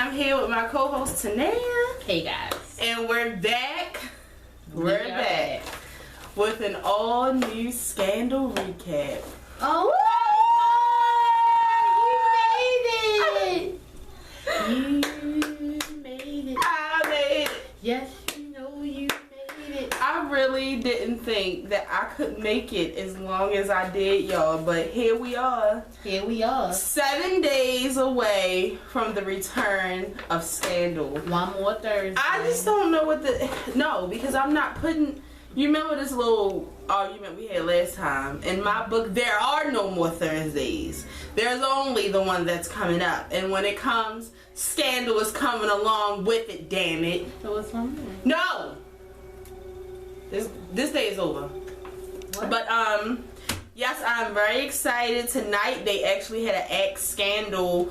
I'm here with my co-host Tanea. Hey guys. And we're back. We're back with an all-new Scandal recap. Oh, you made it. I made it. Yes, you know you made it. I really didn't think that I could make it as long as I did, y'all, but here we are. Here we are. 7 days away from the return of Scandal. One more Thursday. I just don't know what no, because I'm not putting, you remember this little argument we had last time? In my book, there are no more Thursdays. There's only the one that's coming up. And when it comes, Scandal is coming along with it, damn it. So what's wrong with it? No! This day is over. What? But, yes, I'm very excited. Tonight, they actually had an Ask Scandal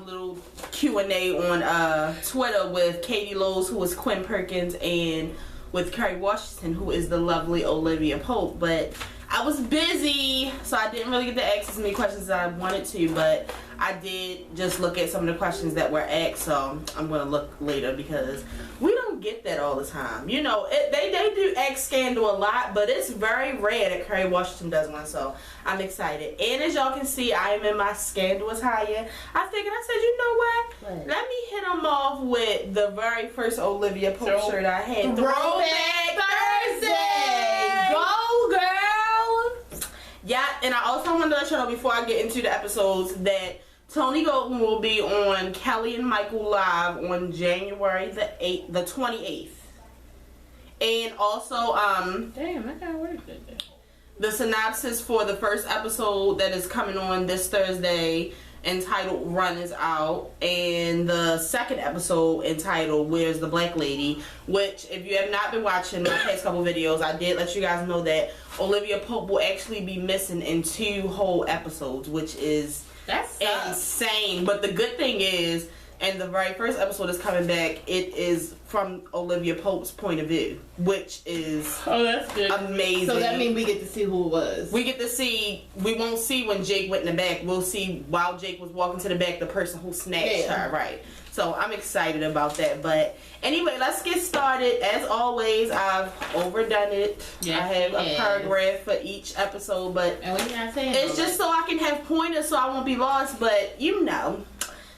little Q&A on Twitter with Katie Lowe's, who is Quinn Perkins, and with Kerry Washington, who is the lovely Olivia Pope. But I was busy, so I didn't really get to ask as many questions as I wanted to, but I did just look at some of the questions that were asked, so I'm going to look later because we don't get that all the time. You know, they do Ask Scandal a lot, but it's very rare that Kerry Washington does one, so I'm excited. And as y'all can see, I am in my Scandal attire. I figured, I said, you know what? Let me hit them off with the very first Olivia Pope shirt I had. Throwback Thursday! Go, girl! Yeah, and I also wanted to let you know before I get into the episodes that Tony Golden will be on Kelly and Michael Live on January the 28th. And also, damn, I gotta work that day. The synopsis for the first episode that is coming on this Thursday entitled Run is out, and the second episode entitled Where's the Black Lady, which if you have not been watching my past couple videos, I did let you guys know that Olivia Pope will actually be missing in 2 whole episodes, which is insane. But the good thing is, and the very first episode is coming back, it is from Olivia Pope's point of view, which is that's good. Amazing. So that means we get to see who it was. We get to see, we won't see when Jake went in the back. We'll see while Jake was walking to the back, the person who snatched her, right? So I'm excited about that. But anyway, let's get started. As always, I've overdone it. Yes, I have a paragraph for each episode, but and we're not saying it's just so I can have pointers so I won't be lost, but you know.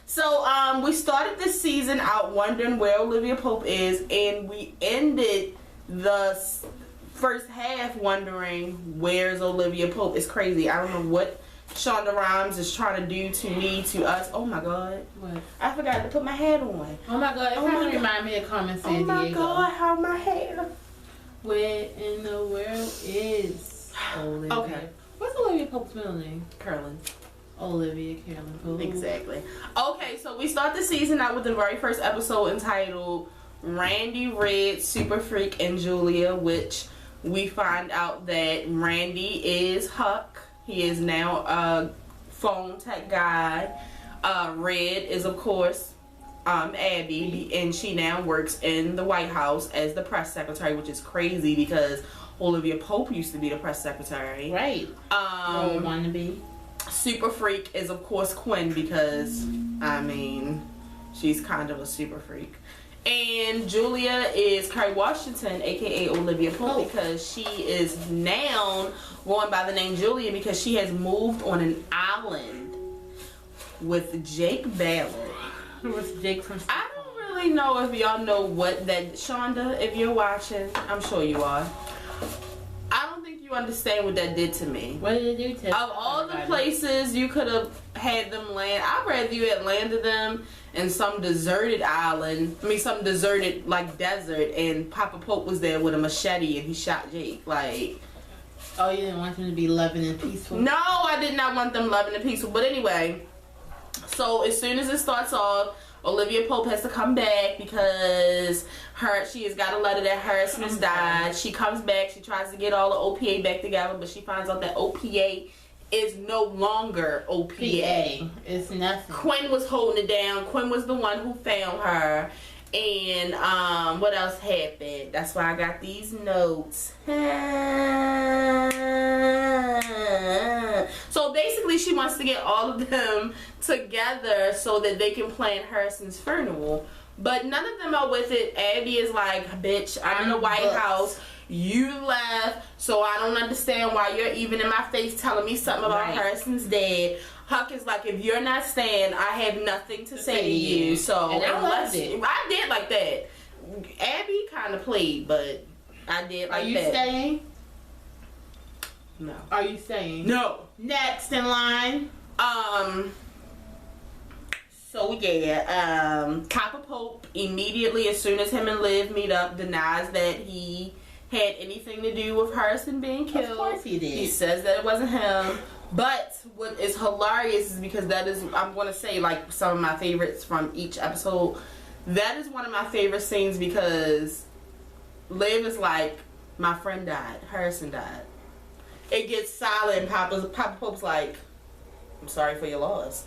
So we started this season out wondering where Olivia Pope is, and we ended the first half wondering where's Olivia Pope. It's crazy. I don't know what Shonda Rhimes is trying to do to me, to us. Oh my God. What? I forgot to put my hat on. Oh my God. It kind of remind me of Carmen San Diego. Oh my God, how my hair. Where in the world is Olivia? Okay. What's Olivia Pope's middle name? Curlin. Olivia Carolyn Pope. Exactly. Okay, so we start the season out with the very first episode entitled Randy, Red, Super Freak, and Julia, which we find out that Randy is Huck. He is now a phone tech guy. Red is, of course, Abby, and she now works in the White House as the press secretary, which is crazy because Olivia Pope used to be the press secretary. Right. Wannabe. Super Freak is, of course, Quinn because, I mean, she's kind of a super freak. And Julia is Kerry Washington, aka Olivia Pope, because she is now going by the name Julia because she has moved on an island with Jake Ballard. Who was Jake from? I don't really know if y'all know what that, Shonda, if you're watching, I'm sure you are. I don't think you understand what that did to me. What did it do to Of all the places you could have had them land, I'd rather you had landed them in some deserted island. I mean, some deserted, like, desert, and Papa Pope was there with a machete and he shot Jake. Like, oh, you didn't want them to be loving and peaceful? No, I did not want them loving and peaceful. But anyway, so as soon as it starts off, Olivia Pope has to come back because she has got a letter that Harrison has died. She comes back, she tries to get all the OPA back together, but she finds out that OPA is no longer OPA. It's nothing. Quinn was holding it down. Quinn was the one who found her. And what else happened? That's why I got these notes. So basically she wants to get all of them together so that they can plan Harrison's funeral. But none of them are with it. Abby is like, bitch, I'm in the White House. You left, so I don't understand why you're even in my face telling me something about Harrison's dad. Huck is like, if you're not staying, I have nothing to say to you. So and I loved it. I did like that. Abby kind of played, but I did like that. Are you staying? No. Are you staying? No. Next in line. So yeah, Copper Pope immediately, as soon as him and Liv meet up, denies that he had anything to do with Harrison being killed. Of course he did. He says that it wasn't him. But what is hilarious is because that is, I'm going to say, like, some of my favorites from each episode. That is one of my favorite scenes because Liv is like, my friend died. Harrison died. It gets silent. Papa Pope's like, I'm sorry for your loss.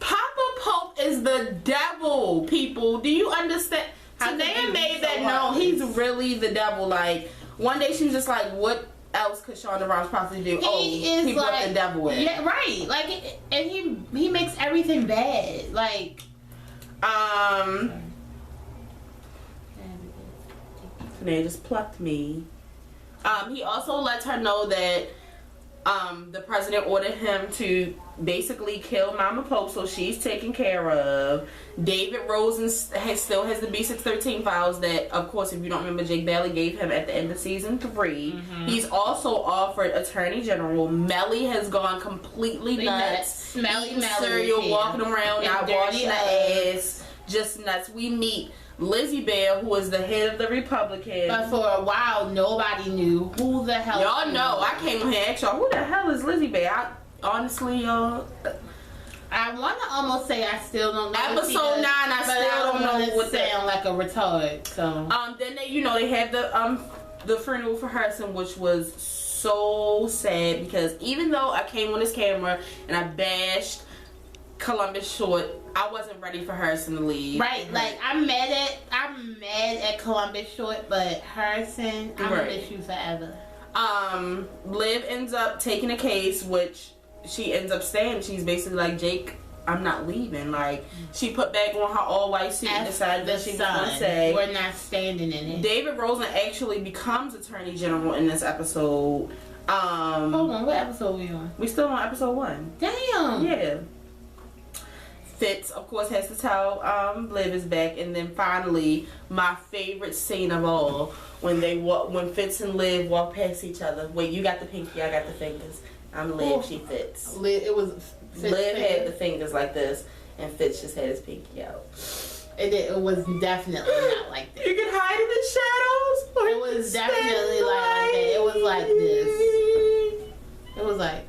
Papa Pope is the devil, people. Do you understand? Tanea made that known. He's really the devil. Like, one day she was just like, what else could Shonda Rhimes possibly do? He brought the devil in. Yeah, right. Like, and he makes everything bad. Like, Tanea just plucked me. He also lets her know that the president ordered him to basically kill Mama Pope, so she's taken care of. David Rosen still has the B613 files that, of course, if you don't remember, Jake Bailey gave him at the end of season 3. He's also offered Attorney General. Melly has gone completely nuts. Eating cereal, walking around, not washing her ass. Just nuts. We meet Lizzie Bear, who is the head of the Republicans. But for a while, nobody knew who the hell. Y'all know. I came here and asked y'all, who the hell is Lizzie Bear? Honestly, y'all, I want to almost say I still don't know. Episode 9, I still don't know what sound like a retard. So then they had the funeral for Harrison, which was so sad because even though I came on this camera and I bashed Columbus Short, I wasn't ready for Harrison to leave. Right, like I'm mad at Columbus Short, but Harrison, I'm gonna miss you forever. Liv ends up taking a case, which she ends up staying. She's basically like, Jake, I'm not leaving. Like, she put back on her all-white suit and decided that she was going to say, we're not standing in it. David Rosen actually becomes Attorney General in this episode. Hold on, what episode are we on? We still on episode 1. Damn. Yeah. Fitz, of course, has to tell Liv is back, and then finally, my favorite scene of all, when Fitz and Liv walk past each other. Wait, you got the pinky, I got the fingers. I'm Liv, she Fitz. Liv had the fingers like this, and Fitz just had his pinky out. It was definitely not like that. You can hide in the shadows. It was definitely like that. It was like this. It was like.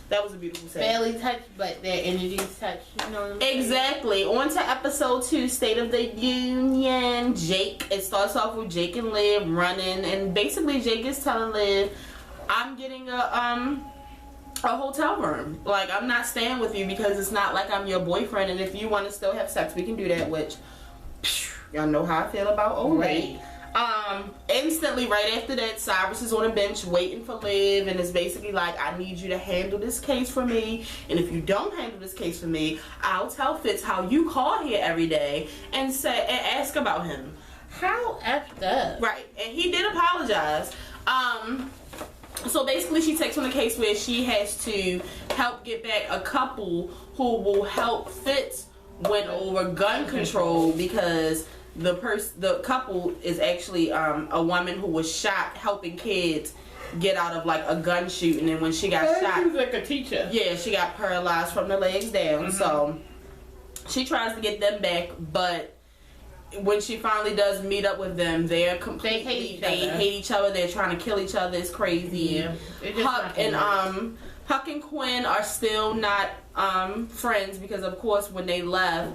That was a beautiful scene. Barely touched, but their energies touched. You know what I'm saying? Exactly. On to episode 2, State of the Union. Jake. It starts off with Jake and Liv running, and basically Jake is telling Liv, "I'm getting a hotel room. Like, I'm not staying with you because it's not like I'm your boyfriend. And if you want to still have sex, we can do that." Which, y'all know how I feel about old lady. Instantly right after that, Cyrus is on a bench waiting for Liv, and it's basically like, I need you to handle this case for me, and if you don't handle this case for me, I'll tell Fitz how you call here every day and ask about him. How effed up. Right, and he did apologize. So basically she takes on a case where she has to help get back a couple who will help Fitz win over gun control, because the couple is actually a woman who was shot helping kids get out of like a gun shooting, and when she got shot, she was like a teacher. Yeah, she got paralyzed from the legs down. So she tries to get them back, but when she finally does meet up with them, they hate each other. They're trying to kill each other. It's crazy. Yeah. Huck and Quinn are still not friends, because of course when they left,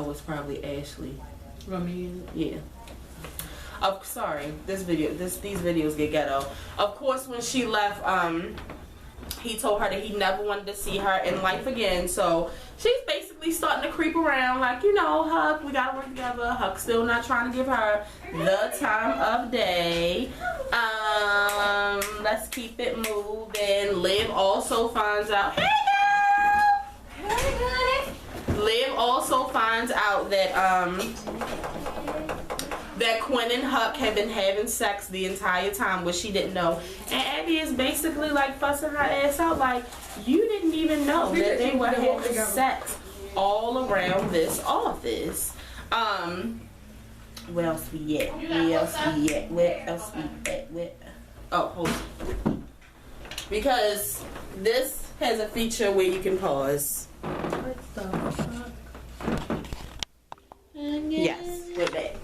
it's probably Ashley. Yeah. Oh, sorry. These videos get ghetto. Of course, when she left, he told her that he never wanted to see her in life again. So she's basically starting to creep around like, you know, Huck, we gotta work together. Huck's still not trying to give her the time of day. Let's keep it moving. Liv also finds out, hey girl! Hey honey! Liv also finds out that that Quinn and Huck have been having sex the entire time, which she didn't know. And Abby is basically like fussing her ass out like, you didn't even know that they were having sex all around this office. Where else we at? Where else we at? Where else we at? Where? Oh, hold on. Because this has a feature where you can pause. What the fuck? Yes, we're back.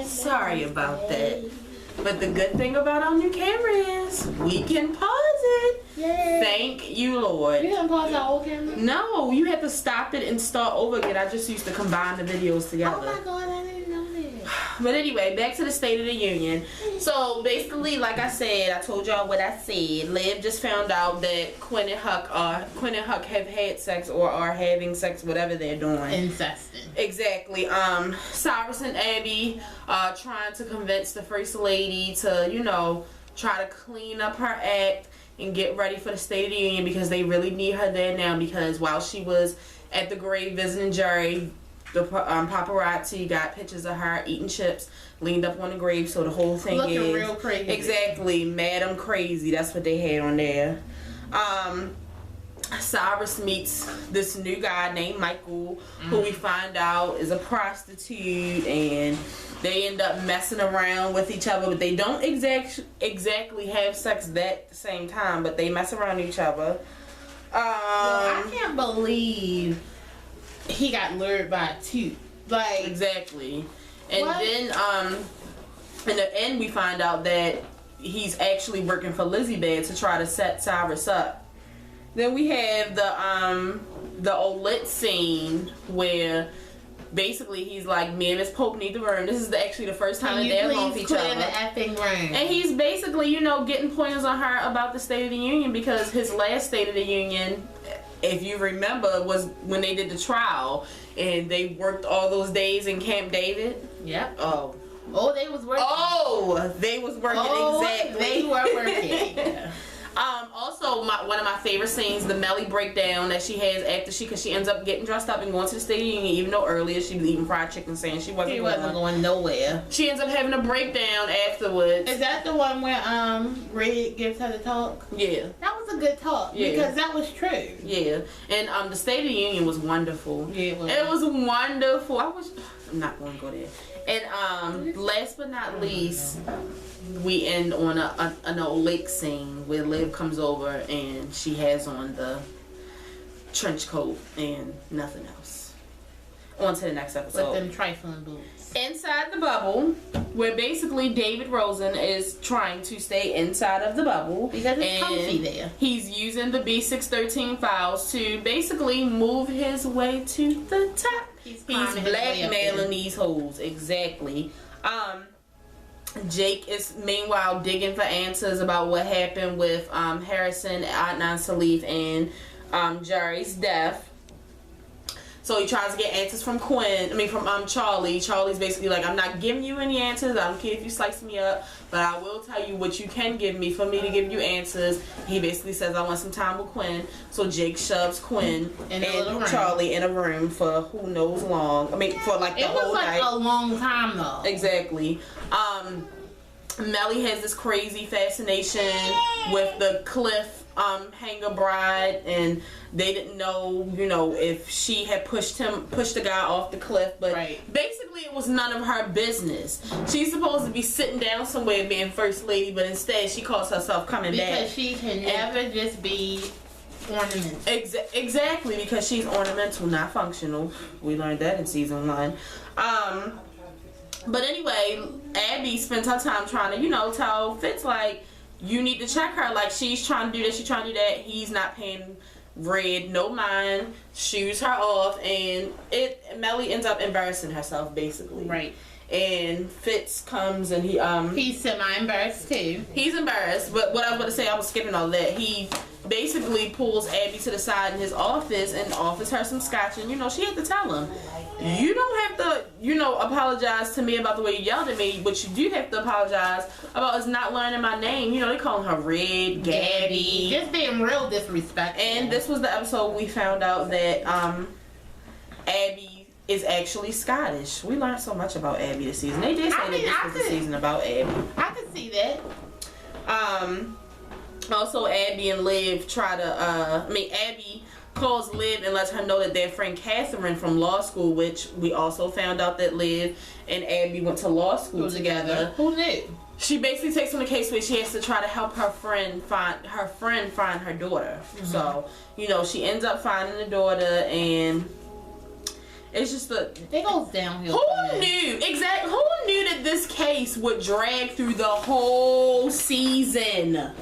Sorry about that. But the good thing about our new camera is we can pause it. Yay. Thank you, Lord. You didn't pause our old camera? No, you have to stop it and start over again. I just used to combine the videos together. Oh my god, I didn't know that. But anyway, back to the State of the Union. So basically, like I said, I told y'all what I said. Liv just found out that Quinn and Huck have had sex or are having sex, whatever they're doing. Incesting. Exactly. Cyrus and Abby trying to convince the First Lady to, you know, try to clean up her act and get ready for the State of the Union because they really need her there now, because while she was at the grave visiting Jerry, the paparazzi got pictures of her eating chips, leaned up on the grave, so the whole thing looking real crazy. Exactly, Madam Crazy. That's what they had on there. Cyrus meets this new guy named Michael, who we find out is a prostitute, and they end up messing around with each other, but they don't exactly have sex that same time, but they mess around each other. I can't believe he got lured by a tooth. Like, exactly. And what? then in the end we find out that he's actually working for Lizzie Bad to try to set Cyrus up. Then we have the old lit scene where basically he's like, me and Miss Pope need the room. This is actually the first time that they're along with each other. The effing room. And he's basically, you know, getting pointers on her about the State of the Union, because his last State of the Union, if you remember, was when they did the trial and they worked all those days in Camp David. Yep. Oh, they was working. Oh, they was working, exactly. They were working. Also, one of my favorite scenes, the Melly breakdown that she has after because she ends up getting dressed up and going to the State of the Union, even though earlier she was eating fried chicken, saying she wasn't going nowhere. She ends up having a breakdown afterwards. Is that the one where Red gives her the talk? Yeah. That was a good talk, because that was true. Yeah. And the State of the Union was wonderful. Yeah, it was wonderful. I'm not going to go there. And last but not least, we end on an old lake scene where Liv comes over and she has on the trench coat and nothing else. On to the next episode. With them trifling boots. Inside the bubble, where basically David Rosen is trying to stay inside of the bubble. Because it's comfy there. He's using the B613 files to basically move his way to the top. He's blackmailing these hoes. Exactly. Jake is meanwhile digging for answers about what happened with Harrison, Adnan Salif, and Jerry's death. So he tries to get answers from Charlie. Charlie's basically like, I'm not giving you any answers. I don't care if you slice me up, but I will tell you what you can give me for me to give you answers. He basically says, I want some time with Quinn. So Jake shoves Quinn and Charlie in a room for who knows long. For like the whole night. It was like a long time though. Exactly. Melly has this crazy fascination with the Cliff Hanger bride, and they didn't know, if she had pushed the guy off the cliff, but basically it was none of her business. She's supposed to be sitting down somewhere being First Lady, but instead she calls herself coming back. Because she can never just be ornamental. Exactly, because she's ornamental, not functional. We learned that in season 1. But anyway, Abby spends her time trying to, tell Fitz, like, you need to check her. Like, she's trying to do this, she's trying to do that. He's not paying Red no mind, shoos her off, and Melly ends up embarrassing herself, basically. Right. and Fitz comes and he's semi-embarrassed too. He's embarrassed, but what I was going to say, I was skipping all that. He basically pulls Abby to the side in his office and offers her some scotch, and she had to tell him, you don't have to, apologize to me about the way you yelled at me, but you do have to apologize about us not learning my name. They calling her Red, Gabby. Just being real disrespectful. And this was the episode we found out that Abby is actually Scottish. We learned so much about Abby this season. They did say that this was the season about Abby. I can see that. Also, Abby and Liv Abby calls Liv and lets her know that their friend Catherine from law school, which we also found out that Liv and Abby went to law school together. Who knew? She basically takes on the case where she has to try to help her friend find her daughter. Mm-hmm. So, she ends up finding the daughter, and it's just it goes downhill. Who knew that this case would drag through the whole season?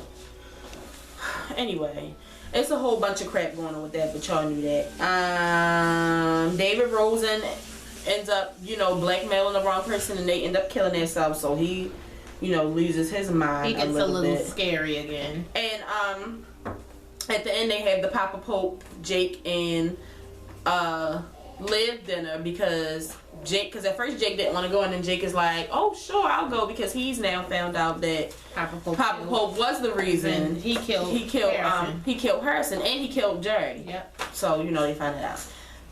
Anyway, it's a whole bunch of crap going on with that, but y'all knew that. David Rosen ends up, blackmailing the wrong person, and they end up killing themselves. So he, loses his mind. He gets a little bit. Scary again. And at the end, they have the Papa Pope, Jake, and Liv dinner because at first Jake didn't want to go, and then Jake is like, oh sure, I'll go, because he's now found out that Papa Pope was the reason he killed Harrison, and he killed Jerry. Yep. So they find it out.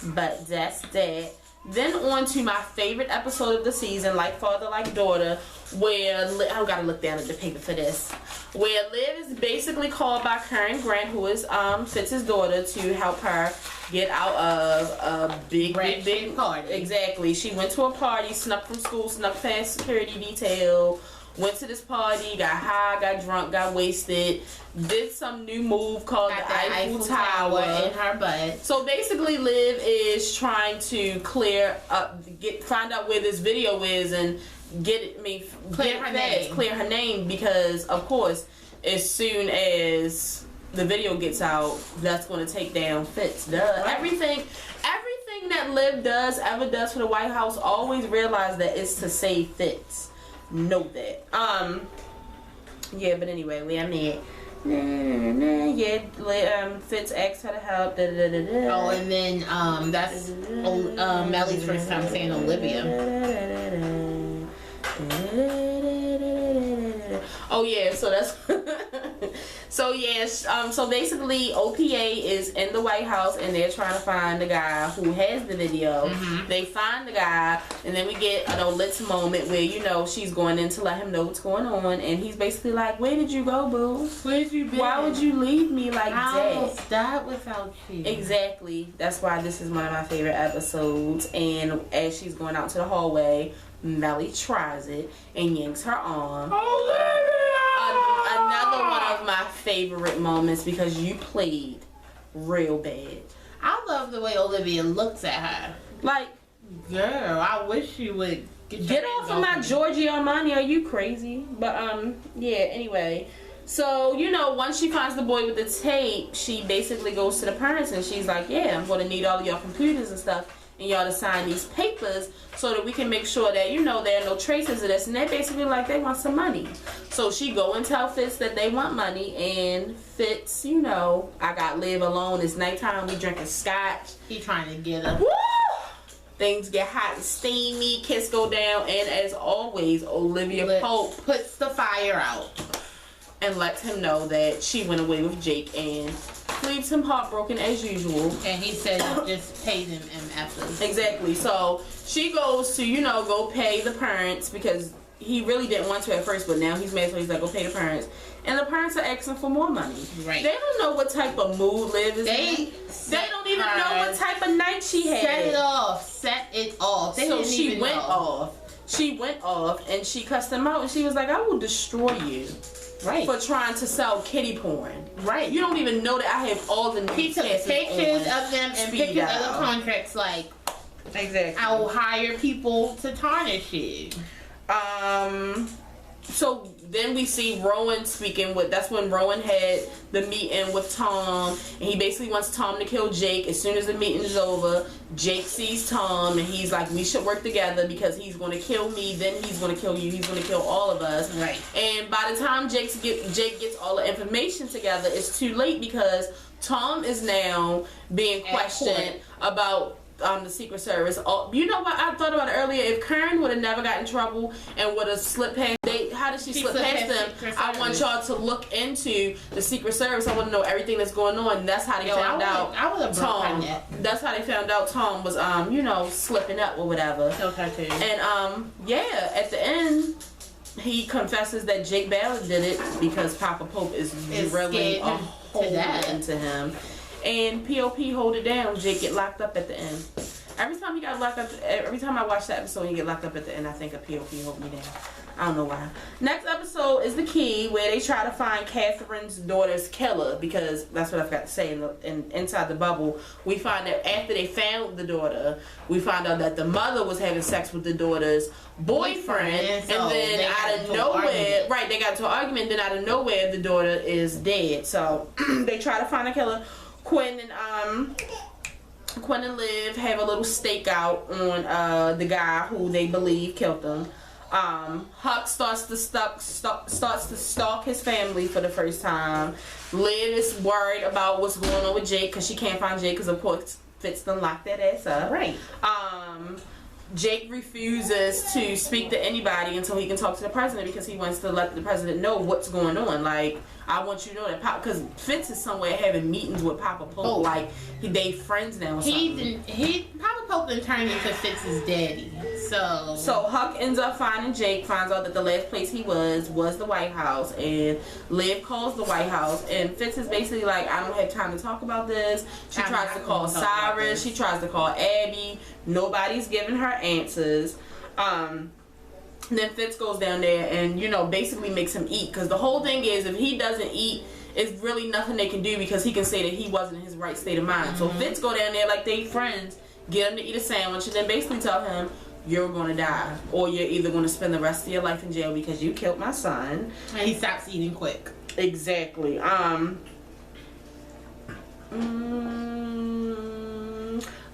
But that's that. Then on to my favorite episode of the season, Like Father, Like Daughter, where I gotta look down at the paper for this. Where Liv is basically called by Karen Grant, who is Fitz's daughter, to help her get out of a big party. Exactly. She went to a party, snuck from school, snuck past security detail, went to this party, got high, got drunk, got wasted, did some new move called the Eiffel Tower in her butt. So basically, Liv is trying to clear find out where this video is and clear her name, because of course, as soon as the video gets out, that's going to take down Fitz. Duh. Right. Everything that Liv ever does for the White House, always realize that it's to save Fitz. Know that. Yeah, but anyway, Fitz asked her to help. Oh, and then that's Melly's first time saying Olivia. Oh yeah, so that's so basically OPA is in the White House, and they're trying to find the guy who has the video. Mm-hmm. They find the guy, and then we get an Olitz moment where she's going in to let him know what's going on, and he's basically like, where did you go, boo? Where did you been? Why would you leave me like that? I almost died without you. Exactly. That's why this is one of my favorite episodes. And as she's going out to the hallway, Melly tries it and yanks her arm. Another one of my favorite moments, because you played real bad. I love the way Olivia looks at her. Like, girl, I wish you would get off of my Giorgio Armani. Are you crazy? But yeah. Anyway, so once she finds the boy with the tape, she basically goes to the parents and she's like, yeah, I'm going to need all of your computers and stuff, and y'all to sign these papers so that we can make sure that there are no traces of this. And they're basically like, they want some money. So she go and tell Fitz that they want money, and Fitz, I got Liv alone. It's nighttime. We drinking scotch. He trying to get her. Woo! Things get hot and steamy. Kiss go down, and as always, Olivia Pope puts the fire out and lets him know that she went away with Jake and leaves him heartbroken as usual. And he said just pay them MFs. Exactly. So she goes to, go pay the parents, because he really didn't want to at first, but now he's mad, so he's like, go pay the parents. And the parents are asking for more money. Right. They don't know what type of mood Liv is in. They don't even know what type of night she had. Set it off. So she went off. She went off and she cussed him out, and she was like, I will destroy you. Right. For trying to sell kitty porn. Right. You don't even know that I have all the He took pictures of them and pictures of the contracts, like, exactly. I will hire people to tarnish it. So then we see Rowan speaking with, that's when Rowan had the meeting with Tom, and he basically wants Tom to kill Jake. As soon as the meeting is over, Jake sees Tom, and he's like, we should work together because he's going to kill me, then he's going to kill you, he's going to kill all of us. Right. And by the time Jake gets all the information together, it's too late because Tom is now being questioned about the Secret Service. You know what I thought about it earlier? If Karen would have never got in trouble and would have slipped past, how did she slip past them? I want y'all to look into the Secret Service. I want to know everything that's going on. And that's how they found out Tom. That's how they found out Tom was slipping up or whatever. Okay. And yeah, at the end, he confesses that Jake Ballard did it because Papa Pope is really a hole into him. And POP hold it down. Jake get locked up at the end. Every time he got locked up, every time I watch that episode and he get locked up at the end, I think of POP hold me down. I don't know why. Next episode is The Key, where they try to find Catherine's daughter's killer, because that's what I forgot to say inside the bubble. We find that after they found the daughter, we found out that the mother was having sex with the daughter's boyfriend, and then out of nowhere, right, they got into an argument, then out of nowhere, the daughter is dead. So they try to find a killer. Quinn and Liv have a little stakeout on the guy who they believe killed them. Huck starts to stalk his family for the first time. Liv is worried about what's going on with Jake because she can't find Jake because of course Fitz done locked that ass up. Right. Jake refuses to speak to anybody until he can talk to the president because he wants to let the president know what's going on. Like, I want you to know that because Fitz is somewhere having meetings with Papa Pope. Like, they friends now or something. Papa Pope then turned into Fitz's daddy. So Huck ends up finding Jake, finds out that the last place he was the White House, and Liv calls the White House, and Fitz is basically like, I don't have time to talk about this. She tries to call Cyrus, she tries to call Abby. Nobody's giving her answers. Then Fitz goes down there and, basically makes him eat. Because the whole thing is, if he doesn't eat, it's really nothing they can do because he can say that he wasn't in his right state of mind. So Fitz go down there like they friends, get him to eat a sandwich, and then basically tell him, you're going to die. Or you're either going to spend the rest of your life in jail because you killed my son. And he stops eating quick. Exactly.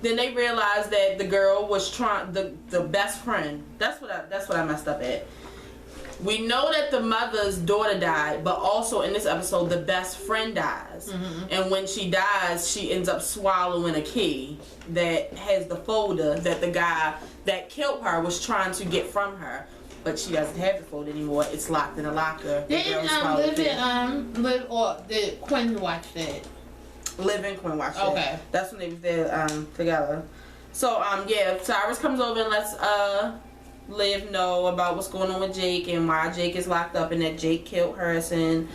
Then they realized that the girl was trying the best friend. That's what I messed up at. We know that the mother's daughter died, but also in this episode the best friend dies. Mm-hmm. And when she dies, she ends up swallowing a key that has the folder that the guy that killed her was trying to get from her. But she doesn't have the folder anymore. It's locked in a locker. Did Quinn watch that? Liv and Quinn watched it. That's when they was there together. So yeah, Cyrus comes over and lets Liv know about what's going on with Jake and why Jake is locked up and that Jake killed Harrison.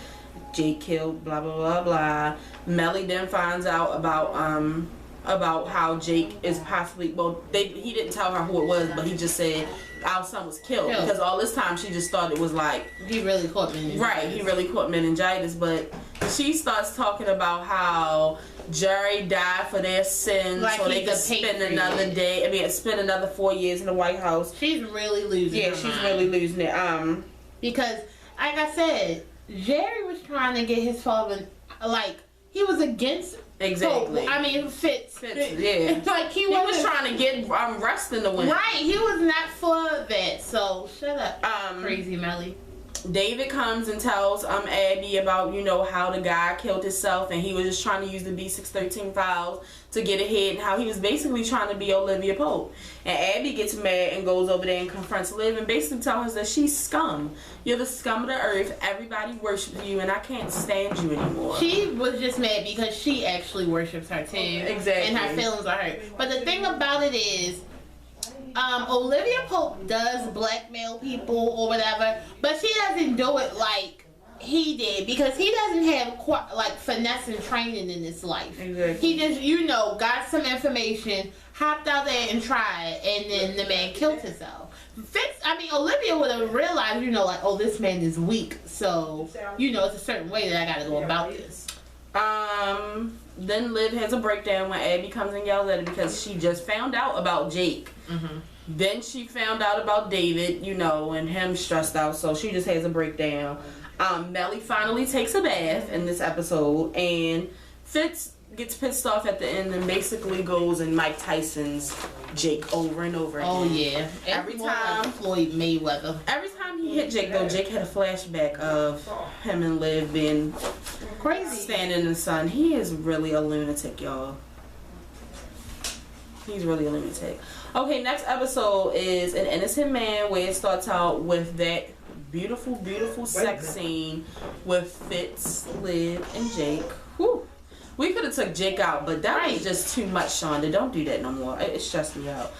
Jake killed blah blah blah blah. Melly then finds out about how Jake is possibly he didn't tell her who it was, but he just said our son was killed because all this time she just thought it was like he really caught meningitis. Right, he really caught meningitis, but she starts talking about how Jerry died for their sins, like so they could spend another 4 years in the White House. She's really losing. Yeah, she's really losing it. Because like I said, Jerry was trying to get his father, like he was against. Exactly. So, I mean, Fitz. Yeah. Like he was trying to get rest in the winter. Right. He was not for that. So shut up, crazy Melly. David comes and tells Abby about how the guy killed himself and he was just trying to use the B613 files to get ahead and how he was basically trying to be Olivia Pope. And Abby gets mad and goes over there and confronts Liv and basically tells her that she's scum. You're the scum of the earth. Everybody worships you and I can't stand you anymore. She was just mad because she actually worships her too. Exactly. And her feelings are hurt. But the thing about it is, Olivia Pope does blackmail people or whatever, but she doesn't do it like he did because he doesn't have finesse and training in his life. Exactly. He just got some information, hopped out there and tried, and then the man killed himself. Olivia would have realized, this man is weak, so it's a certain way that I got to go about this. Then Liv has a breakdown when Abby comes and yells at her because she just found out about Jake. Mm-hmm. Then she found out about David, you know, and him stressed out, so she just has a breakdown. Melly finally takes a bath in this episode, and Fitz gets pissed off at the end and basically goes and Mike Tyson's Jake over and over again. Oh yeah. Every time like Floyd Mayweather. Every time he hit Jake though, Jake had a flashback of him and Liv being crazy, standing in the sun. He is really a lunatic, y'all. He's really a lunatic. Okay, next episode is An Innocent Man, where it starts out with that beautiful, beautiful sex scene with Fitz, Liv, and Jake. Whew. We could have took Jake out, but that was just too much, Shonda. Don't do that no more. It stressed me out.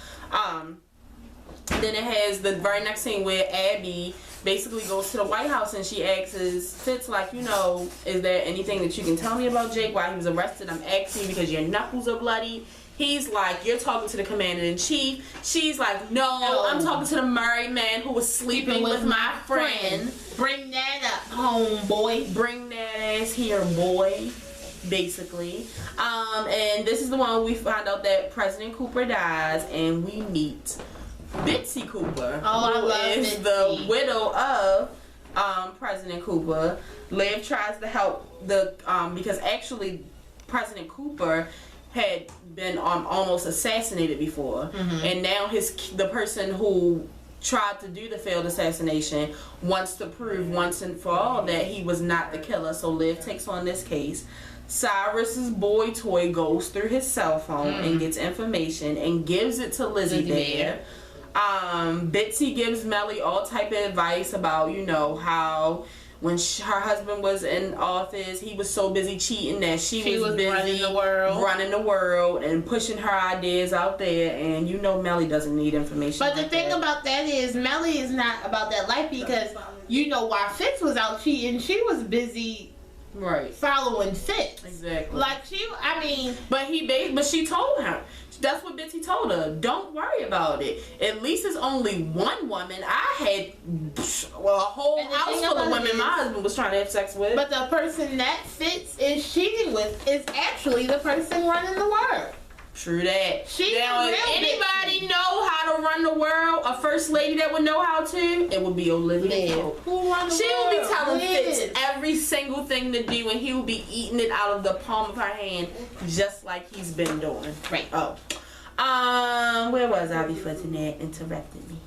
Then it has the very next scene where Abby basically goes to the White House and she asks Fitz, like, you know, is there anything that you can tell me about Jake, why he was arrested? I'm asking because your knuckles are bloody. He's like, you're talking to the commander-in-chief. She's like, no, I'm talking to the married man who was sleeping with my friend. Bring that up, homeboy. Bring that ass here, boy. Basically. And this is the one where we find out that President Cooper dies and we meet Bitsy Cooper. Oh, I love who is Bitsy. The widow of President Cooper. Liv tries to help because actually President Cooper had been almost assassinated before, and now the person who tried to do the failed assassination wants to prove once and for all that he was not the killer. So Liv takes on this case. Cyrus's boy toy goes through his cell phone and gets information and gives it to Lizzie Bear. Bitsy gives Melly all type of advice about, you know, how when her husband was in office, he was so busy cheating that she was busy running the world and pushing her ideas out there. And you know Melly doesn't need information. But the thing about that is Melly is not about that life, because you know while Fitz was out cheating, she was busy following Fitz. Exactly. Like but she told her. That's what Bitsy told her. Don't worry about it. At least it's only one woman. I had a whole house full of women my husband was trying to have sex with. But the person that Fitz is cheating with is actually the person running the world. True that. Now, if anybody know how to run the world, a first lady that would know how to, it would be Olivia Pope. Who run the She world? would be telling Fitz every single thing to do, and he would be eating it out of the palm of her hand, just like he's been doing. Right. Where was I before Jeanette interrupted me?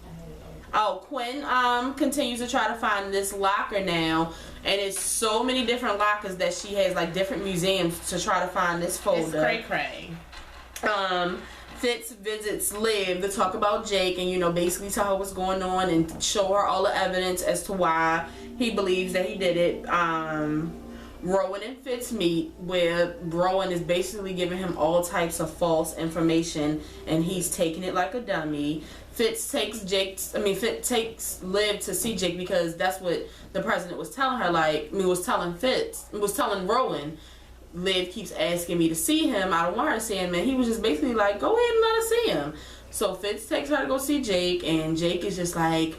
Quinn continues to try to find this locker now, and it's so many different lockers that she has, like different museums, to try to find this folder. It's cray-cray. Fitz visits Liv to talk about Jake and, you know, basically tell her what's going on and show her all the evidence as to why he believes that he did it. Rowan and Fitz meet, where Rowan is basically giving him all types of false information and he's taking it like a dummy. Fitz takes Liv to see Jake because that's what the president was telling her, was telling Rowan. Liv keeps asking me to see him. I don't want her to see him, and he was just basically like, go ahead and let her see him. So Fitz takes her to go see Jake, and Jake is just like,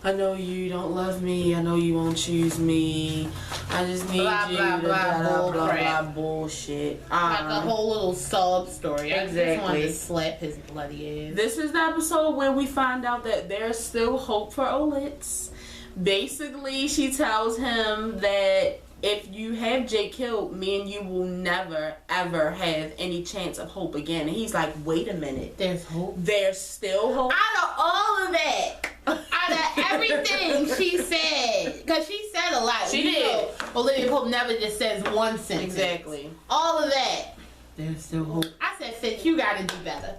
I know you don't love me. I know you won't choose me. I just need you to blah bullshit. Like a whole little sob story. Exactly. I just wanted to slap his bloody ass. This is the episode where we find out that there's still hope for Olitz. Basically, she tells him that if you have Jake killed, me and you will never, ever have any chance of hope again. And he's like, wait a minute. There's hope? There's still hope? Out of all of that, out of everything she said, because she said a lot. She did. Olivia Pope never just says one sentence. Exactly. All of that. There's still hope. I said, Fitz, you gotta do better.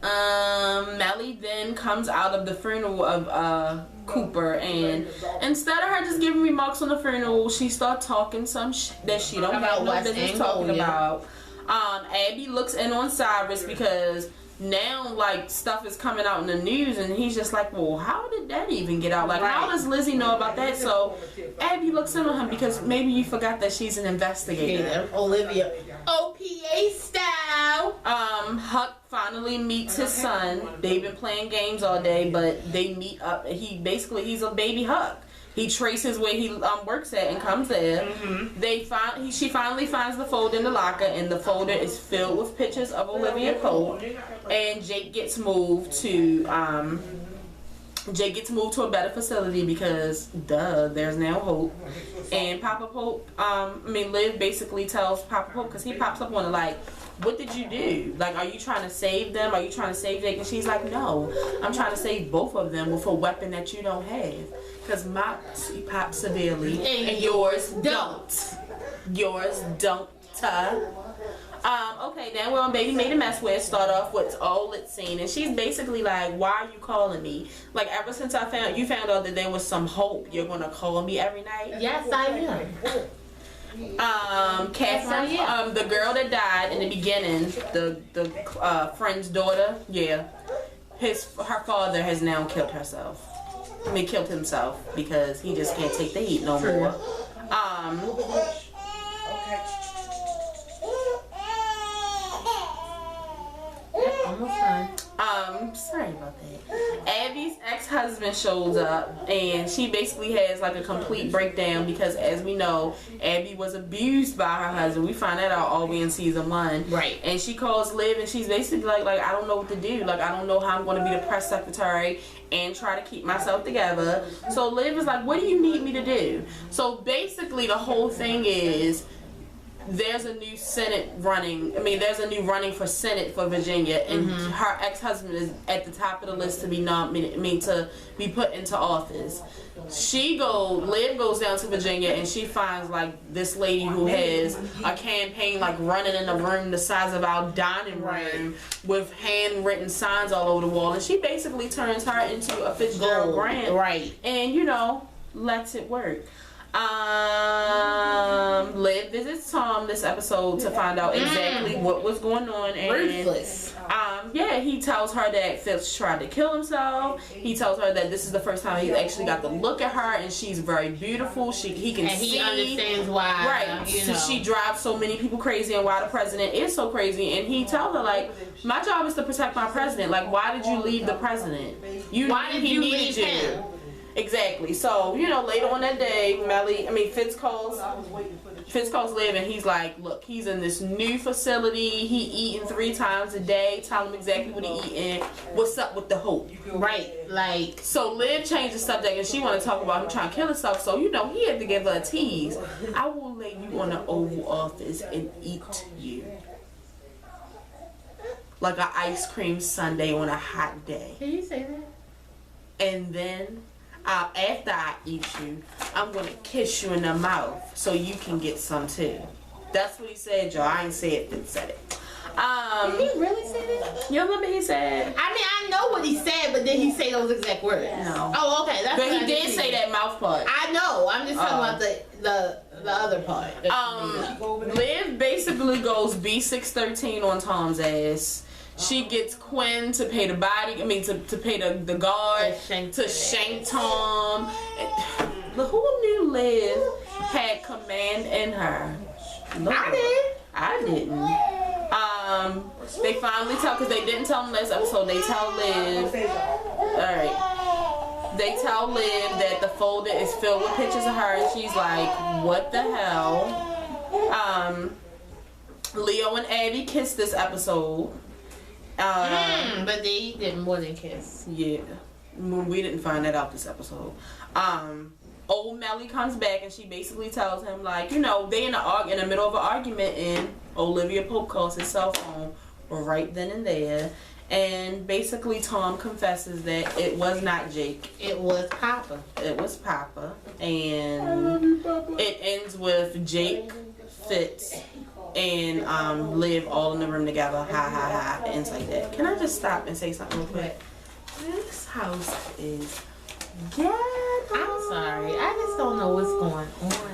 Melly then comes out of the funeral of Cooper, and instead of her just giving remarks on the funeral, she starts talking some shit that she don't have no business talking about. Abby looks in on Cyrus because now, like, stuff is coming out in the news, and he's just like, well, how did that even get out? Like, how does Lizzie know about that? So Abby looks in on him because maybe you forgot that she's an investigator. Olivia. OPA style. Huck finally meets his son. They've been playing games all day, but they meet up. He's a baby Huck. He traces where he works at and comes there. She finally finds the folder in the locker, and the folder is filled with pictures of Olivia Pope. And Jake gets moved to Jake gets moved to a better facility because, duh, there's now hope. And Papa Pope, Liv basically tells Papa Pope, because he pops up on it like, what did you do? Like, are you trying to save them? Are you trying to save Jake? And she's like, no, I'm trying to save both of them with a weapon that you don't have. Because my pops severely and yours don't. Yours don't. Okay, then we're on Baby Made a Mess, where it start off with all lit scene, and she's basically like, why are you calling me? Like, ever since you found out that there was some hope, you're gonna call me every night? Yes, I am. Catherine, the girl that died in the beginning, the friend's daughter, her father has now killed killed himself because he just can't take the heat no more. Almost done. Sorry about that. Abby's ex-husband shows up, and she basically has like a complete breakdown because, as we know, Abby was abused by her husband. We find that out all the way in season 1. Right. And she calls Liv, and she's basically like I don't know what to do. Like, I don't know how I'm going to be the press secretary and try to keep myself together. So Liv is like, what do you need me to do? So basically, the whole thing is, there's a new there's a new running for Senate for Virginia, and her ex-husband is at the top of the list to be nominated, to be put into office. Liv goes down to Virginia, and she finds like this lady who has a campaign like running in a room the size of our dining room with handwritten signs all over the wall, and she basically turns her into a Fitzgerald Grant, and lets it work. Liv visits Tom this episode to find out exactly what was going on, and ruthless. He tells her that Fitz tried to kill himself. He tells her that this is the first time he's actually got to look at her, and she's very beautiful. He can see. He understands why. Right. So she drives so many people crazy, and why the president is so crazy. And he tells her, like, my job is to protect my president. Like, why did you leave the president? Why did you leave him? Exactly. So, later on that day, Fitz calls Liv, and he's like, look, he's in this new facility. He eating 3 times a day. Tell him exactly what he eating. What's up with the hope? Right. Like. So Liv changed the subject, and she want to talk about him trying to kill himself. So, he had to give her a tease. I will lay you on the Oval Office and eat you. Like an ice cream sundae on a hot day. Can you say that? And then, after I eat you, I'm going to kiss you in the mouth so you can get some too. That's what he said, y'all. I ain't say it, Fitz said it. Did he really say that? You remember he said? I know what he said, but did he say those exact words? No. Oh, okay. That's but he did say that mouth part. I know. I'm just talking about the other part. Liv basically goes B613 on Tom's ass. She gets Quinn to pay the to pay the guard to shank Tom. Who knew Liv had command in her? Lord. I didn't. They finally tell, because they didn't tell him last episode. They tell Liv. Alright. They tell Liv that the folder is filled with pictures of her, and she's like, what the hell? Leo and Abby kissed this episode. But they did more than kiss. Yeah. We didn't find that out this episode. Old Melly comes back, and she basically tells him, like, they in the middle of an argument, and Olivia Pope calls his cell phone right then and there. And basically Tom confesses that it was not Jake. It was Papa. It was Papa. And it ends with Jake, Fitz, and Liv all in the room together. Ha ha ha. It ends like that. Can I just stop and say something real quick? This house is ghetto. I'm sorry. I just don't know what's going on.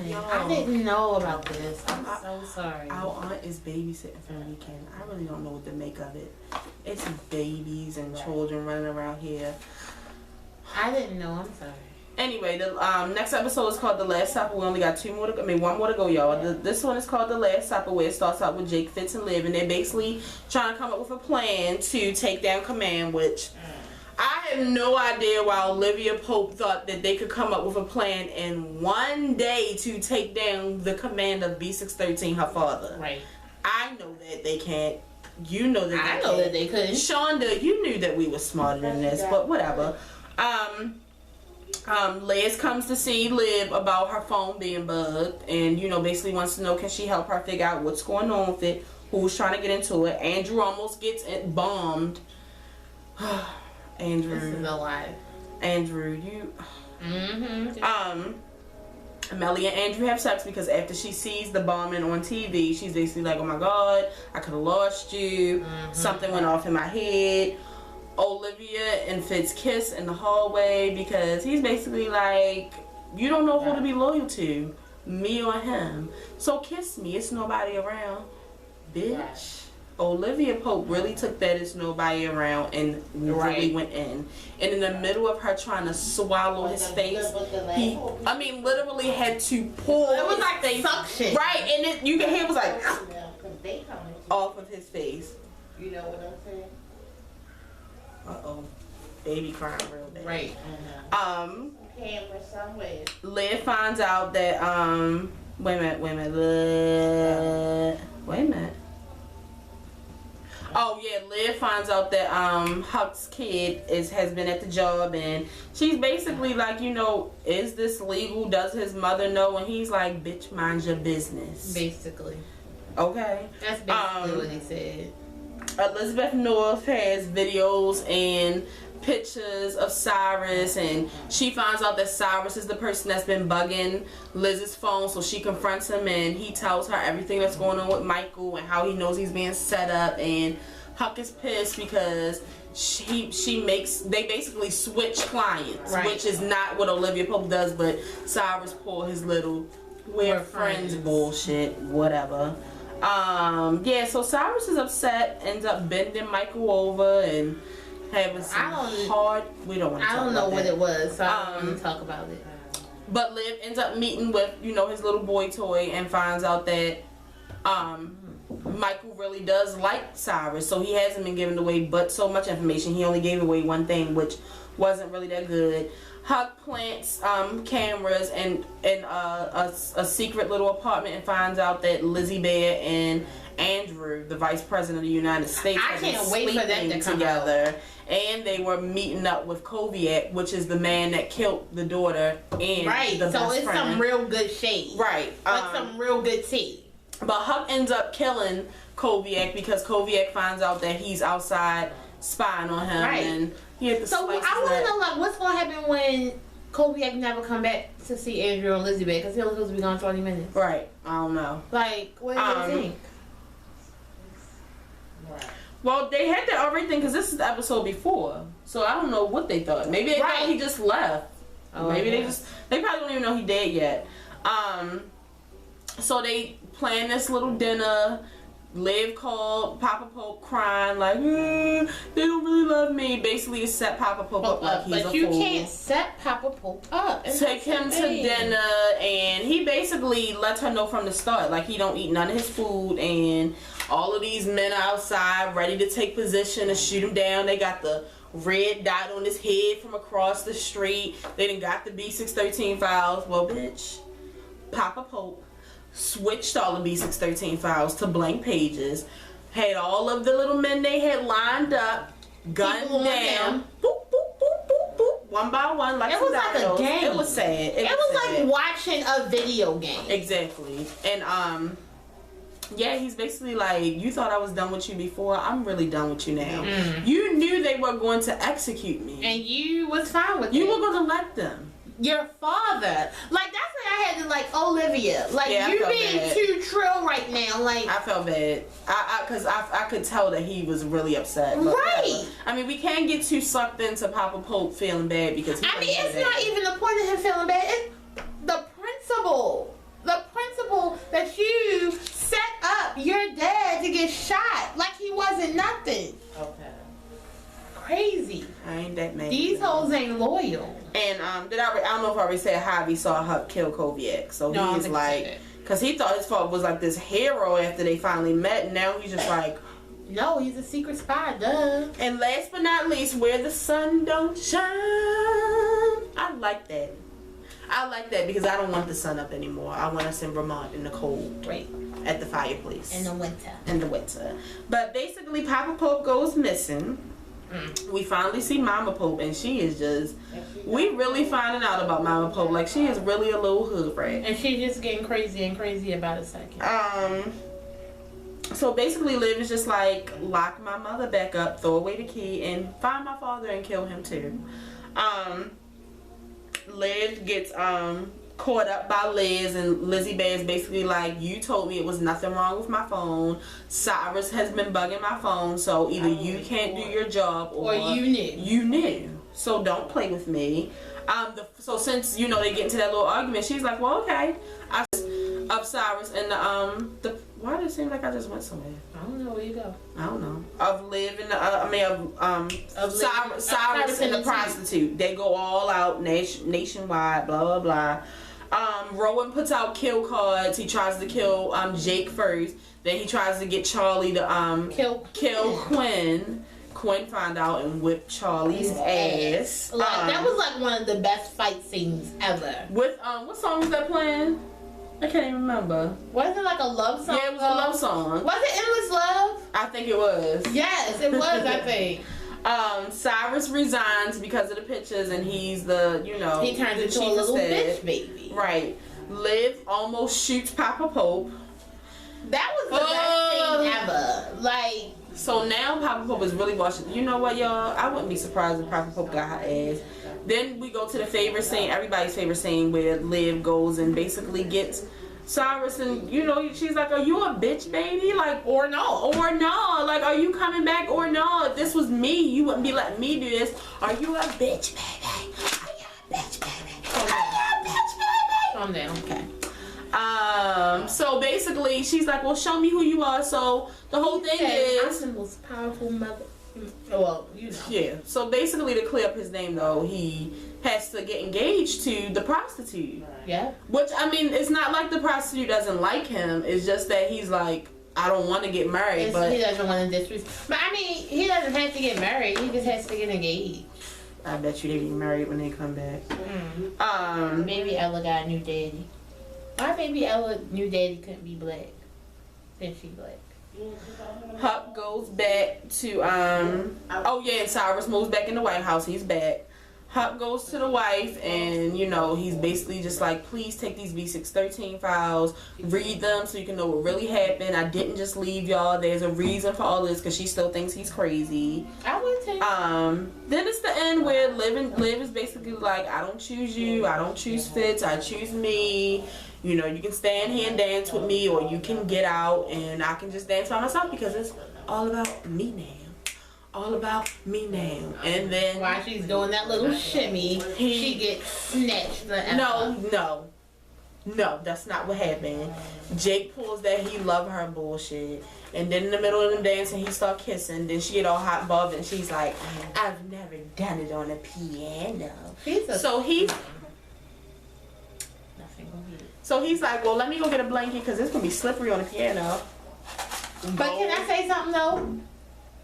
Yo, I didn't know about this. I'm so sorry. Our aunt is babysitting for the weekend. I really don't know what to make of it. It's babies and children running around here. I didn't know. I'm sorry. Anyway, the next episode is called The Last Supper. We only got one more to go, y'all. This one is called The Last Supper, where it starts out with Jake, Fitz, and Liv, and they're basically trying to come up with a plan to take down Command, which I have no idea why Olivia Pope thought that they could come up with a plan in one day to take down the command of B613, her father. Right. I know that they can't. You know that they can't. I know that they couldn't. Shonda, you knew that we were smarter than this, but whatever. Liz comes to see Liv about her phone being bugged, and basically wants to know, can she help her figure out what's going on with it, who's trying to get into it. Andrew almost gets it bombed. Andrew, this is a lot. Andrew, you. Melly and Andrew have sex because after she sees the bombing on TV, she's basically like, oh my god, I could have lost you. Something went off in my head. Olivia and Fitz kiss in the hallway because he's basically like, you don't know who to be loyal to, me or him. So kiss me, it's nobody around, bitch. Olivia Pope really took that "it's nobody around" and really went in. And in the middle of her trying to swallow his face, he, literally had to pull. It was like they suction. Right, and it, you can hear it was like off of his face. You know what I'm saying? Uh-oh. Baby crying real bad. Right. Camera somewhere. Liv finds out that wait a minute. Oh yeah, Liv finds out that Huck's kid has been at the job, and she's basically like, is this legal? Does his mother know? And he's like, bitch, mind your business. Basically. Okay. That's basically what he said. Elizabeth North has videos and pictures of Cyrus, and she finds out that Cyrus is the person that's been bugging Liz's phone, so she confronts him and he tells her everything that's going on with Michael and how he knows he's being set up. And Huck is pissed because they basically switch clients, which is not what Olivia Pope does, but Cyrus pulled his little we're friends bullshit, whatever. So Cyrus is upset, ends up bending Michael over and having some hard. We don't want to. I don't know what it was, so I don't want to talk about it. But Liv ends up meeting with his little boy toy and finds out that Michael really does like Cyrus, so he hasn't been giving away but so much information. He only gave away one thing, which wasn't really that good. Huck plants cameras in a secret little apartment and finds out that Lizzie Bear and Andrew, the Vice President of the United States, I can't wait for them to come together. And they were meeting up with Koviak, which is the man that killed the daughter and the best so it's friend. some real good shade. Right. Like some real good tea. But Huck ends up killing Koviak because Koviak finds out that he's outside spying on him. Right. And he had to so I want to know, like, what's going to happen when Koviak never come back to see Andrew and Elizabeth, because he was supposed to be gone 20 minutes. Right. I don't know. Like, what do you think? Right. Well, they had to everything because this is the episode before, so I don't know what they thought. Maybe they thought he just left. Maybe they probably don't even know he dead yet. So they plan this little dinner. Liv called Papa Pope crying like, they don't really love me. Basically, set Papa Pope up like he's a fool. But you can't set Papa Pope up. Take him to dinner, and he basically lets her know from the start, like, he don't eat none of his food, and all of these men are outside ready to take position and shoot him down. They got the red dot on his head from across the street. They done got the B613 files. Well, bitch, Papa Pope switched all the B613 files to blank pages, had all of the little men they had lined up, gunned down, boop, boop, boop, boop, boop, one by one, like it was like a game. It was sad. It was like watching a video game. Exactly. And yeah, he's basically like, you thought I was done with you before, I'm really done with you now. You knew they were going to execute me, and you was fine with it. You were going to let them. Your father, like, that's when I had to, like, Olivia, like, yeah, you being too trill right now, like. I felt bad, because I could tell that he was really upset. But right. I mean, we can't get too sucked into Papa Pope feeling bad because he it's not even the point of him feeling bad. It's the principle that you set up your dad to get shot like he wasn't nothing. Okay. Crazy. I ain't that mad. These hoes ain't loyal. And I don't know if I already said how he saw Huck kill Koviak. So he was like, because he thought his father was like this hero after they finally met, and now he's just like, no, he's a secret spy, duh. And last but not least, where the sun don't shine. I like that. I like that because I don't want the sun up anymore. I want us in Vermont in the cold. Right. At the fireplace. In the winter. In the winter. But basically, Papa Pope goes missing. we finally see Mama Pope, and she is just, we really finding out about Mama Pope. Like, she is really a little hood rat. And she's just getting crazy and crazy about a second. So basically Liv is just like, lock my mother back up, throw away the key, and find my father and kill him too. Liv gets caught up by Liz, and Lizzie Bear is basically like, you told me it was nothing wrong with my phone. Cyrus has been bugging my phone, so either you can't do your job or you knew. You knew. So don't play with me. So since, you know, they get into that little argument, she's like, well, okay. Of Cyrus and the why does it seem like I just went somewhere? I don't know where you go. I don't know. Of Liv and Cyrus and the prostitute. They go all out nationwide, blah blah blah. Rowan puts out kill cards. He tries to kill Jake first. Then he tries to get Charlie to kill Quinn. Quinn found out and whipped Charlie's ass. Like, that was like one of the best fight scenes ever. With what song was that playing? I can't even remember. Wasn't it like a love song? Yeah, it was a love song. Was it Endless Love? I think it was. Yes, it was, I think. Cyrus resigns because of the pictures, and he's the, you know, he turns into a little bitch baby. Right. Liv almost shoots Papa Pope. That was the best thing ever. Like, so now Papa Pope is really watching. You know what, y'all? I wouldn't be surprised if Papa Pope got her ass. Then we go to the favorite scene, everybody's favorite scene, where Liv goes and basically gets Cyrus, and you know, she's like, are you a bitch baby? Like, or no, like, are you coming back or no? If this was me, you wouldn't be letting me do this. Are you a bitch baby? Are you a bitch baby? Are you a bitch baby? Calm down. Okay. So basically she's like, well, show me who you are. So the whole thing is, I'm the most powerful mother. Well, you know. Yeah. So basically, to clear up his name, though, he has to get engaged to the prostitute. Yeah. Which, I mean, it's not like the prostitute doesn't like him. It's just that he's like, I don't want to get married. But he doesn't want to disrespect. But I mean, he doesn't have to get married. He just has to get engaged. I bet you they get married when they come back. Maybe Ella got a new daddy. Why maybe Ella new daddy couldn't be black? Since she black. Huck goes back to oh yeah, and Cyrus moves back in the White House. He's back. Huck goes to the wife, and you know, he's basically just like, please take these V613 files, read them so you can know what really happened. I didn't just leave y'all. There's a reason for all this, because she still thinks he's crazy. I would take then it's the end where Liv is basically like, I don't choose you, I don't choose Fitz, I choose me. You know, you can stand here and dance with me, or you can get out and I can just dance by myself, because it's all about me now. All about me now. And then while she's doing that little shimmy, she gets snatched. No, that's not what happened. Jake pulls that he love her bullshit, and then in the middle of them dancing, he start kissing. Then she get all hot and bothered, and she's like, I've never done it on a piano. So he's like, well, let me go get a blanket, because it's going to be slippery on the piano. But can I say something, though?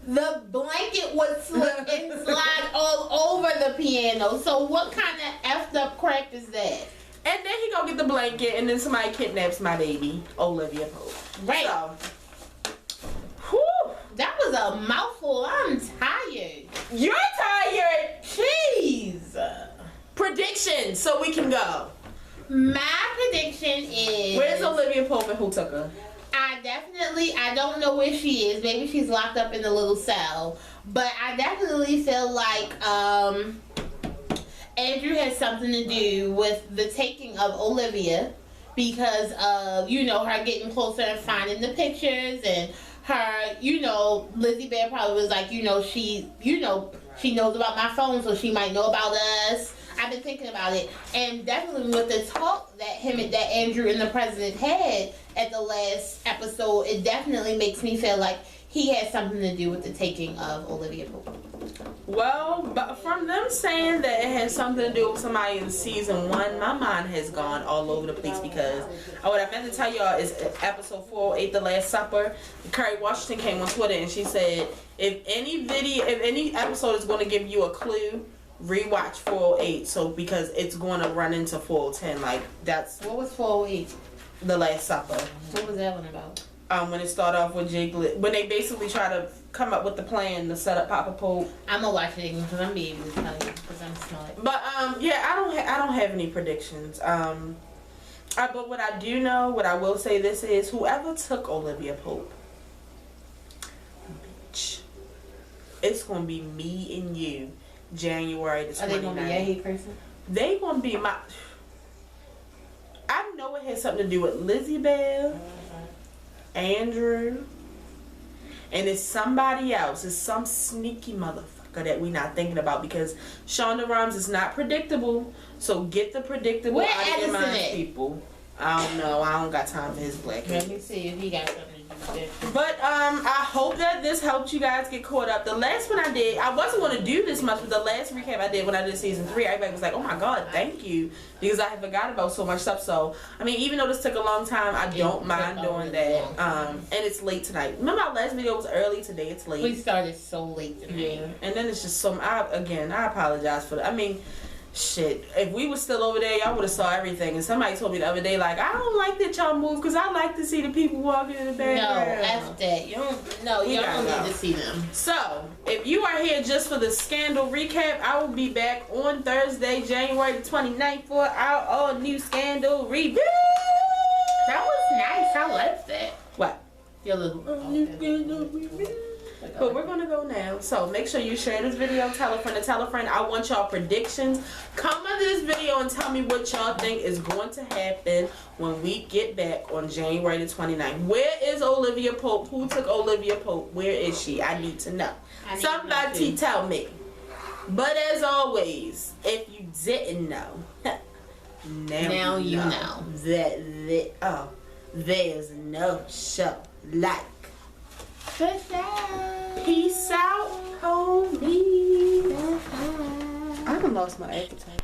The blanket would slip and slide all over the piano. So what kind of effed up crap is that? And then he go get the blanket, and then somebody kidnaps my baby, Olivia Pope. Right. So, whew. That was a mouthful. I'm tired. You're tired. Jeez. Prediction, so we can go. My prediction is... Where's Olivia Pope and who took her? I don't know where she is. Maybe she's locked up in the little cell. But I definitely feel like Andrew has something to do with the taking of Olivia, because of, you know, her getting closer and finding the pictures, and her, you know, Lizzie Bear probably was like, she knows about my phone, so she might know about us. I've been thinking about it, and definitely with the talk that Andrew and the president had at the last episode, it definitely makes me feel like he had something to do with the taking of Olivia Pope. Well, but from them saying that it has something to do with somebody in season 1, my mind has gone all over the place, because what I meant to tell y'all is episode 408, The Last Supper, Kerry Washington came on Twitter and she said, if any episode is going to give you a clue, rewatch 408, so because it's going to run into 410. Like, that's what was 408? The Last Supper. What was that one about? When it started off with Jake, when they basically try to come up with the plan to set up Papa Pope. I'm gonna watch it because I'm be able to tell you because I'm smart. But yeah, I don't have any predictions. But what I do know, what I will say this is, whoever took Olivia Pope, bitch, it's gonna be me and you, January the 29th. Are they gonna be a hate person? They gonna be my. I know it has something to do with Lizzie Bell, Andrew, and it's somebody else. It's some sneaky motherfucker that we not thinking about because Shonda Rhimes is not predictable. So get the predictable Where out of your Edison mind, at? people. I don't know. I don't got time for his black. Let me see if he got something to do with it. But I hope that this helped you guys get caught up. The last one I did, I wasn't going to do this much, but the last recap I did when I did season 3, everybody was like, "Oh my God, thank you," because I had forgot about so much stuff. So I mean, even though this took a long time, I don't mind doing that. And it's late tonight. Remember our last video was early. Today it's late. We started so late tonight. Yeah, and then it's just some. I apologize for that. I mean. Shit, if we was still over there, y'all would have saw everything. And somebody told me the other day, like, I don't like that y'all move because I like to see the people walking in the No, background. F that. You don't. No, you don't need to see them. So, if you are here just for the scandal recap, I will be back on Thursday, January the 29th for our all new scandal review. That was nice. I liked that. What? Your little. But we're gonna go now. So make sure you share this video, tell a friend to tell a friend. I want y'all predictions. Comment under this video and tell me what y'all think is going to happen when we get back on January the 29th. Where is Olivia Pope? Who took Olivia Pope? Where is she? I need to know. Somebody tell me. But as always, if you didn't know, now you know that there's no show like. Peace out, homie. I done lost my appetite.